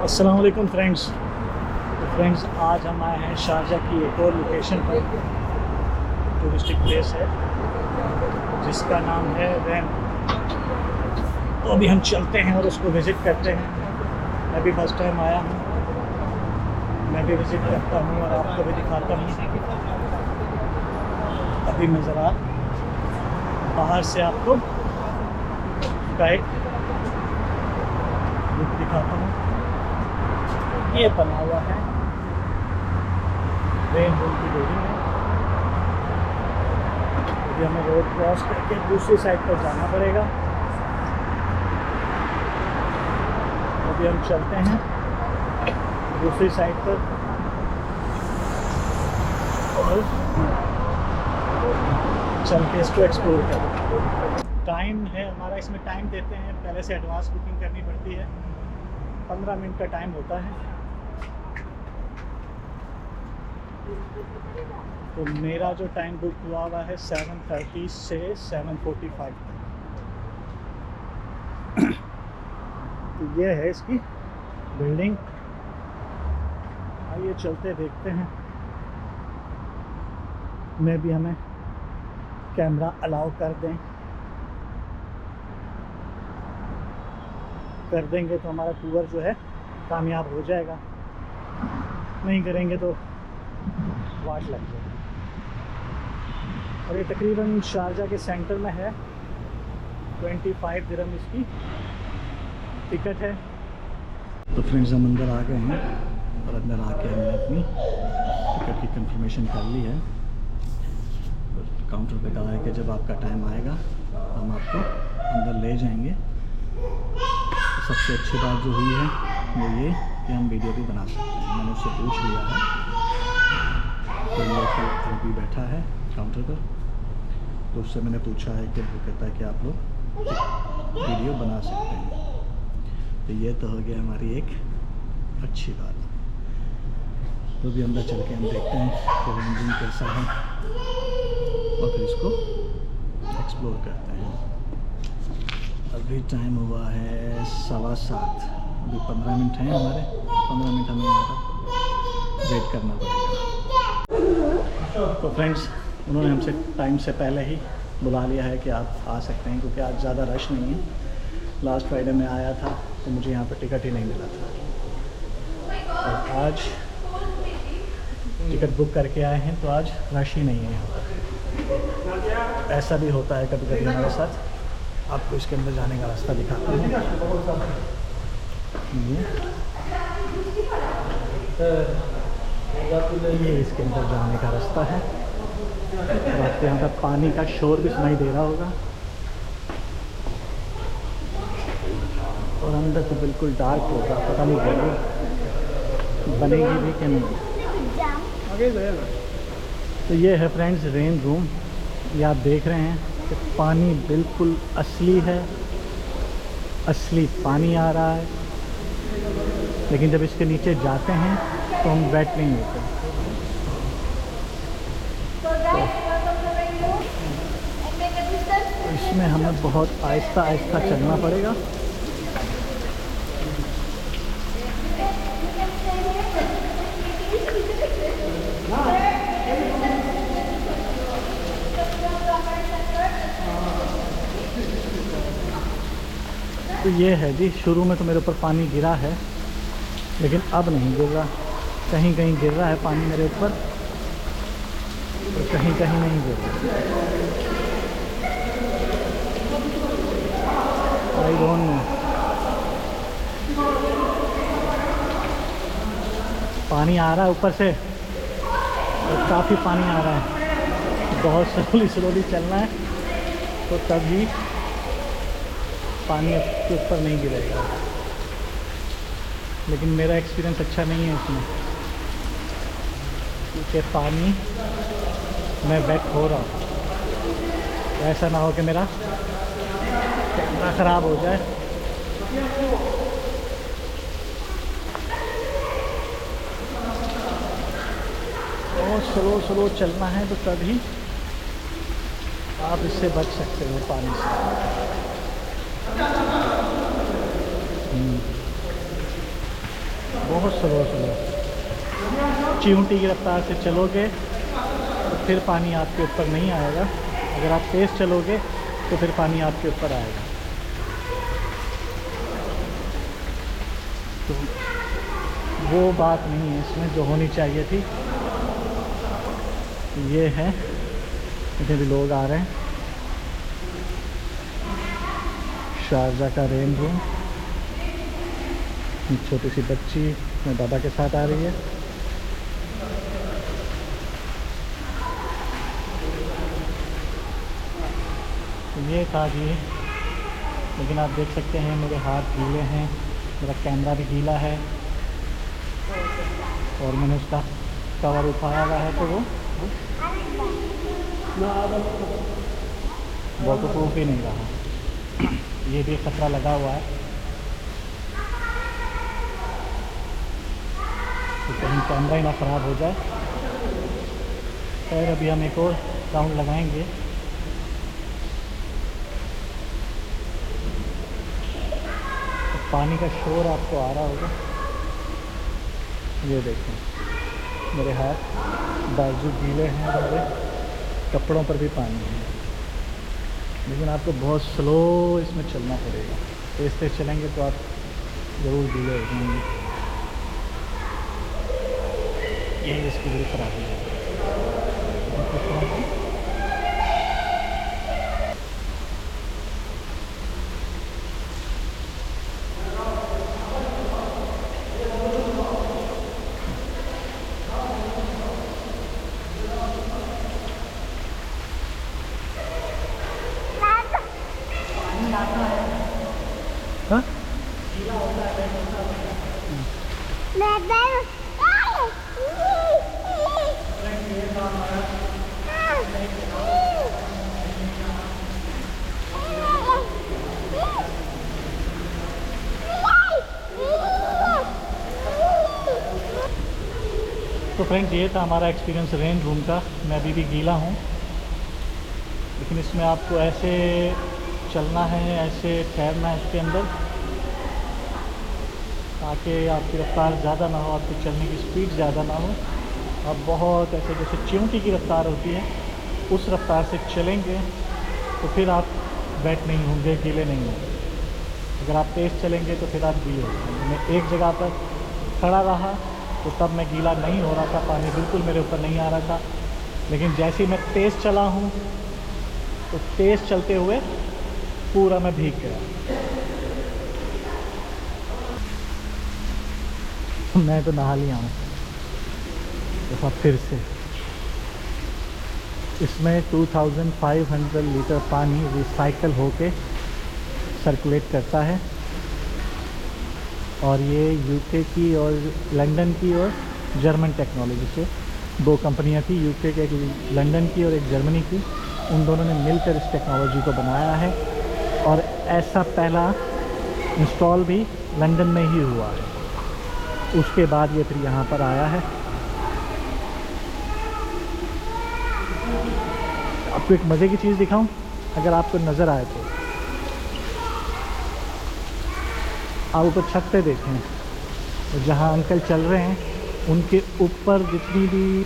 अस्सलाम वालेकुम फ्रेंड्स। तो फ्रेंड्स आज हम आए हैं शारजाह की एक और लोकेशन पर। टूरिस्टिक प्लेस है जिसका नाम है रैन। तो अभी हम चलते हैं और उसको विज़िट करते हैं। मैं भी फर्स्ट टाइम आया हूँ, मैं भी विज़िट करता हूँ और आपको भी दिखाता हूँ। अभी मैं ज़रा बाहर से आपको का एक लुक दिखाता हूँ। ये बना हुआ है रेन रूम की बिल्डिंग है। अभी हमें रोड क्रॉस करके दूसरी साइड पर जाना पड़ेगा। अभी हम चलते हैं दूसरी साइड पर और चल के इसको एक्सप्लोर करें। टाइम है हमारा, इसमें टाइम देते हैं, पहले से एडवांस बुकिंग करनी पड़ती है। 15 मिनट का टाइम होता है। तो मेरा जो टाइम बुक हुआ है 7:30 से 7:45 तक। तो ये है इसकी बिल्डिंग। आइए चलते देखते हैं। मैं भी हमें कैमरा अलाउ कर देंगे तो हमारा टूर जो है कामयाब हो जाएगा, नहीं करेंगे तो वाट लग जाएगी। और ये तकरीबन शारजाह के सेंटर में है। 25 दिरहम इसकी टिकट है। तो फ्रेंड्स हम अंदर आ गए हैं और अंदर आके हमने अपनी टिकट की कंफर्मेशन कर ली है। काउंटर पे कहा है कि जब आपका टाइम आएगा हम आपको अंदर ले जाएंगे। तो सबसे अच्छी बात जो हुई है वो ये कि हम वीडियो भी बना सकते हैं। मैंने उससे पूछ लिया है, तो ये अभी बैठा है काउंटर पर। तो उससे मैंने पूछा है कि वो कहता है कि आप लोग वीडियो बना सकते हैं। तो ये तो हो गया हमारी एक अच्छी बात। तो भी अंदर चल के हम देखते हैं कि रेंजिंग कैसा है और फिर इसको एक्सप्लोर करते हैं। अभी टाइम हुआ है 7:15। अभी 15 मिनट हैं हमारे। 15 मिनट हमें यहाँ पर वेट करना पड़ेगा। तो फ्रेंड्स उन्होंने हमसे टाइम से पहले ही बुला लिया है कि आप आ सकते हैं, क्योंकि आज ज़्यादा रश नहीं है। लास्ट फ्राइडे में आया था तो मुझे यहाँ पर टिकट ही नहीं मिला था, और आज टिकट बुक करके आए हैं तो आज रश ही नहीं है यहाँ पर। ऐसा भी होता है कभी कभी हमारे साथ। आपको इसके अंदर जाने का रास्ता दिखाता हूँ। ये इसके अंदर जाने का रास्ता है। और आपको यहाँ पर पानी का शोर भी सुनाई दे रहा होगा। और अंदर तो बिल्कुल डार्क होगा, पता नहीं बनेगी भी कि नहीं। तो ये है फ्रेंड्स रेन रूम। ये आप देख रहे हैं कि पानी बिल्कुल असली है, असली पानी आ रहा है। लेकिन जब इसके नीचे जाते हैं तो हम वेट नहीं होते। तो इसमें हमें बहुत आहिस्ता आहिस्ता चलना पड़ेगा। तो ये है जी, शुरू में तो मेरे ऊपर पानी गिरा है, लेकिन अब नहीं गिर रहा। कहीं कहीं गिर रहा है पानी मेरे ऊपर और कहीं कहीं नहीं गिर रहा। I don't know. पानी आ रहा है ऊपर से और काफ़ी पानी आ रहा है। बहुत स्लोली चलना है तो तभी पानी के ऊपर नहीं गिरेगा। लेकिन मेरा एक्सपीरियंस अच्छा नहीं है इसमें, क्योंकि पानी मैं वेट हो रहा हूँ। ऐसा ना हो कि मेरा कैमरा ख़राब हो जाए। और स्लो चलना है तो तभी आप इससे बच सकते हो पानी से। बहुत स्लो चींटी की रफ्तार से चलोगे तो फिर पानी आपके ऊपर नहीं आएगा, अगर आप तेज़ चलोगे तो फिर पानी आपके ऊपर आएगा। तो वो बात नहीं है इसमें जो होनी चाहिए थी। ये है, इतने भी लोग आ रहे हैं। शारजा का रेन रूम। छोटी सी बच्ची अपने दादा के साथ आ रही है। तो ये था जी, लेकिन आप देख सकते हैं मेरे हाथ गीले हैं, मेरा कैमरा भी गीला है और मैंने उसका कवर उठाया हुआ है, तो वो वाटरप्रूफ ही नहीं रहा। ये भी खतरा लगा हुआ है, तो कहीं कैमरा ही ना ख़राब हो जाए। खैर अभी हम एक और राउंड लगाएंगे। तो पानी का शोर आपको आ रहा होगा। ये देखें मेरे हाथ बाजू गीले हैं, मेरे कपड़ों पर भी पानी है, लेकिन आपको बहुत स्लो इसमें चलना पड़ेगा। तेज़ तेज़ चलेंगे तो आप ज़रूर गीले हो जाएंगे। यही इसकी बड़ी खराबी है। हाँ? तो फ्रेंड्स ये था हमारा एक्सपीरियंस रेन रूम का। मैं अभी भी गीला हूँ, लेकिन इसमें आपको ऐसे चलना है, ऐसे ठहरना है इसके अंदर, ताकि आपकी रफ्तार ज़्यादा ना हो, आपकी चलने की स्पीड ज़्यादा ना हो। आप बहुत ऐसे जैसे चींटी की रफ्तार होती है उस रफ्तार से चलेंगे तो फिर आप वेट नहीं होंगे, गीले नहीं होंगे। अगर आप तेज़ चलेंगे तो फिर आप गीले होंगे। मैं एक जगह पर खड़ा रहा तो तब मैं गीला नहीं हो रहा था, पानी बिल्कुल मेरे ऊपर नहीं आ रहा था। लेकिन जैसे ही मैं तेज़ चला हूँ तो तेज़ चलते हुए पूरा मैं भीग गया। मैं तो नहा लिया हूँ तो फिर से। इसमें 2500 लीटर पानी रिसाइकल होके सर्कुलेट करता है, और ये यूके की और लंदन की और जर्मन टेक्नोलॉजी से, दो कंपनियां थी, यूके के, एक लंदन की और एक जर्मनी की। उन दोनों ने मिलकर इस टेक्नोलॉजी को बनाया है, और ऐसा पहला इंस्टॉल भी लंदन में ही हुआ है। उसके बाद ये फिर यहाँ पर आया है। आपको एक मज़े की चीज़ दिखाऊं, अगर आपको नज़र आए तो आप ऊपर छत पे देखें, तो जहाँ अंकल चल रहे हैं उनके ऊपर जितनी भी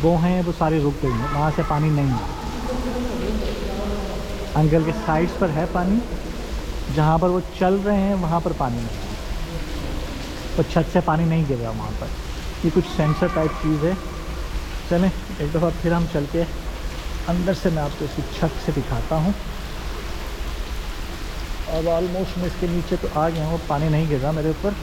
वो हैं वो सारी रुक गई हैं, वहाँ से पानी नहीं है। अंकल के साइड्स पर है पानी, जहाँ पर वो चल रहे हैं वहाँ पर पानी नहीं है, तो छत से पानी नहीं गिर रहा वहाँ पर। ये कुछ सेंसर टाइप चीज़ है। चलें एक दफ़ा फिर हम चल के अंदर से मैं आपको इसकी छत से दिखाता हूँ। अब ऑलमोस्ट मैं इसके नीचे तो आ गया हूँ, पानी नहीं गिर रहा मेरे ऊपर।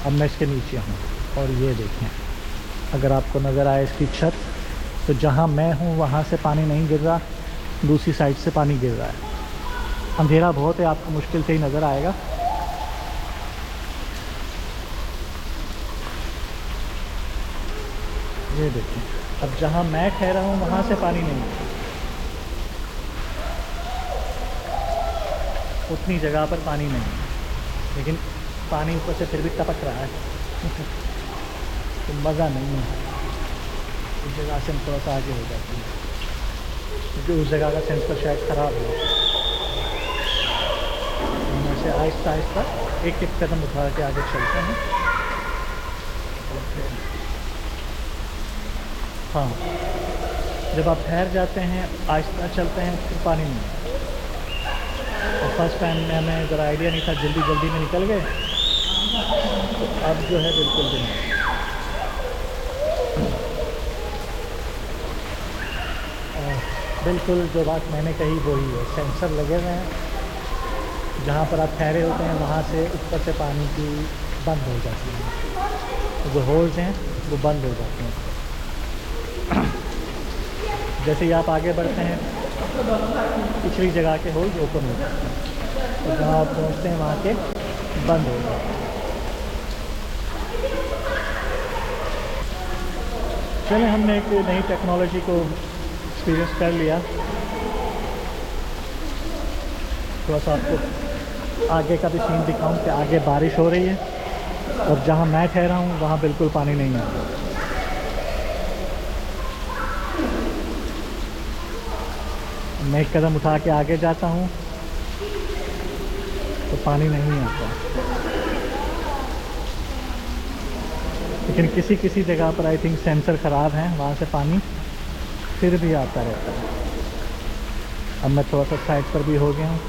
अब मैं इसके नीचे हूँ, और ये देखें, अगर आपको नज़र आए इसकी छत, तो जहाँ मैं हूँ वहाँ से पानी नहीं गिर रहा, दूसरी साइड से पानी गिर रहा है। अंधेरा बहुत है, आपको मुश्किल से ही नज़र आएगा। ये देखें, अब जहाँ मैं ठहरा हूँ वहाँ से पानी नहीं है, उतनी जगह पर पानी नहीं है, लेकिन पानी ऊपर से फिर भी टपक रहा है। तो मज़ा नहीं है। उस जगह से हम थोड़ा सा आगे हो जाते हैं, क्योंकि उस जगह का सेंसर शायद ख़राब है। हम ऐसे से आहिस्ता आहिस्ता एक एक कदम उठा के आगे चलते हैं। हाँ, जब आप ठहर जाते हैं आहिस्ता चलते हैं फिर पानी नहीं। तो फर्स्ट टाइम में हमें ज़रा आइडिया नहीं था, जल्दी जल्दी में निकल गए, तो अब जो है बिल्कुल भी नहीं। बिल्कुल जो बात मैंने कही वही है, सेंसर लगे हुए हैं, जहाँ पर आप ठहरे होते हैं वहाँ से ऊपर से पानी की बंद हो जाती है, तो जो होल्स हैं वो बंद हो जाते हैं। जैसे ही आप आगे बढ़ते हैं पिछली जगह के होल्स ओपन हो जाते हैं, तो जहाँ आप पहुँचते हैं वहाँ के बंद हो जाते हैं। चलिए, हमने एक नई टेक्नोलॉजी को एक्सपीरियंस कर लिया। थोड़ा सा आपको आगे का भी सीन दिखाऊं कि आगे बारिश हो रही है और जहां मैं ठहरा हूं वहां बिल्कुल पानी नहीं आता। मैं एक कदम उठा के आगे जाता हूं तो पानी नहीं आता, लेकिन किसी किसी जगह पर आई थिंक सेंसर ख़राब हैं, वहाँ से पानी फिर भी आता रहता है। अब मैं थोड़ा सा साइड पर भी हो गया हूँ।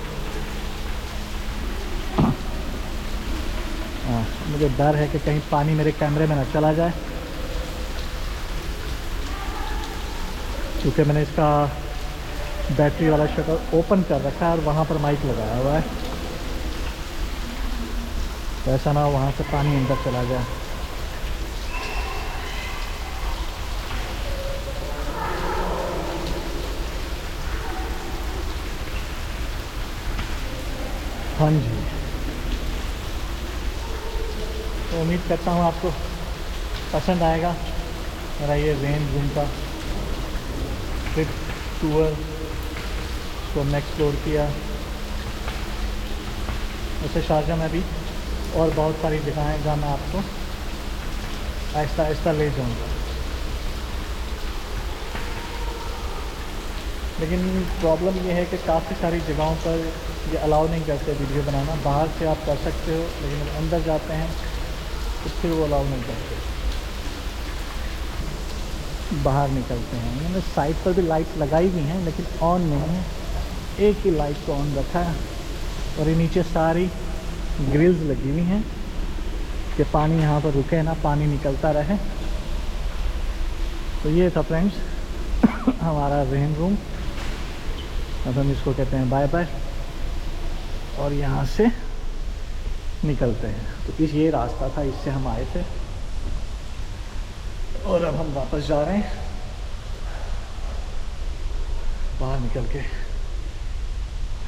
मुझे डर है कि कहीं पानी मेरे कैमरे में ना चला जाए, क्योंकि मैंने इसका बैटरी वाला शटर ओपन कर रखा है और वहाँ पर माइक लगाया हुआ है, तो ऐसा ना हो वहाँ से पानी अंदर चला जाए। हाँ जी, तो उम्मीद करता हूँ आपको पसंद आएगा मेरा ये रेन रूम का ट्रिप टूर को हमने एक्सप्लोर किया। वैसे शारजा में भी और बहुत सारी जगह हैं जहाँ मैं आपको आहिस्ता आहिस्ता ले जाऊँगा, लेकिन प्रॉब्लम ये है कि काफ़ी सारी जगहों पर ये अलाउ नहीं करते वीडियो बनाना। बाहर से आप कर सकते हो, लेकिन जब अंदर जाते हैं तो फिर वो अलाउ नहीं करते, बाहर निकलते हैं। मैंने साइड पर भी लाइट लगाई हुई हैं लेकिन ऑन नहीं है, एक ही लाइट को ऑन रखा है, और ये नीचे सारी ग्रिल्स लगी हुई हैं कि पानी यहाँ पर रुके ना, पानी निकलता रहे। तो ये था फ्रेंड्स हमारा रेन रूम। अब हम इसको कहते हैं बाय बाय और यहाँ से निकलते हैं। तो ये रास्ता था, इससे हम आए थे और अब हम वापस जा रहे हैं बाहर निकल के,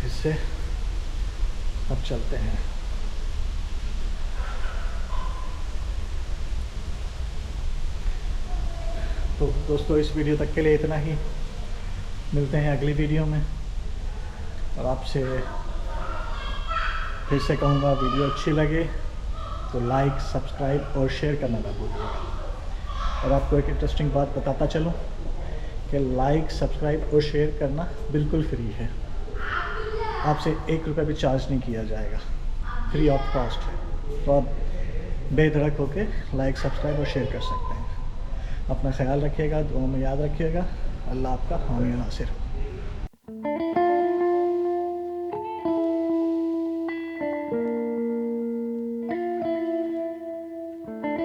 इससे अब चलते हैं। तो दोस्तों, इस वीडियो तक के लिए इतना ही। मिलते हैं अगली वीडियो में, और आपसे फिर से कहूँगा, वीडियो अच्छी लगे तो लाइक, सब्सक्राइब और शेयर करना ना भूलिएगा। और आपको एक इंटरेस्टिंग बात बताता चलूँ कि लाइक, सब्सक्राइब और शेयर करना बिल्कुल फ्री है, आपसे 1 रुपये भी चार्ज नहीं किया जाएगा, फ्री ऑफ कॉस्ट है। तो आप बेधड़क होके लाइक, सब्सक्राइब और शेयर कर सकते हैं। अपना ख्याल रखिएगा, दुआ में याद रखिएगा। अल्लाह आपका हामी नासिर।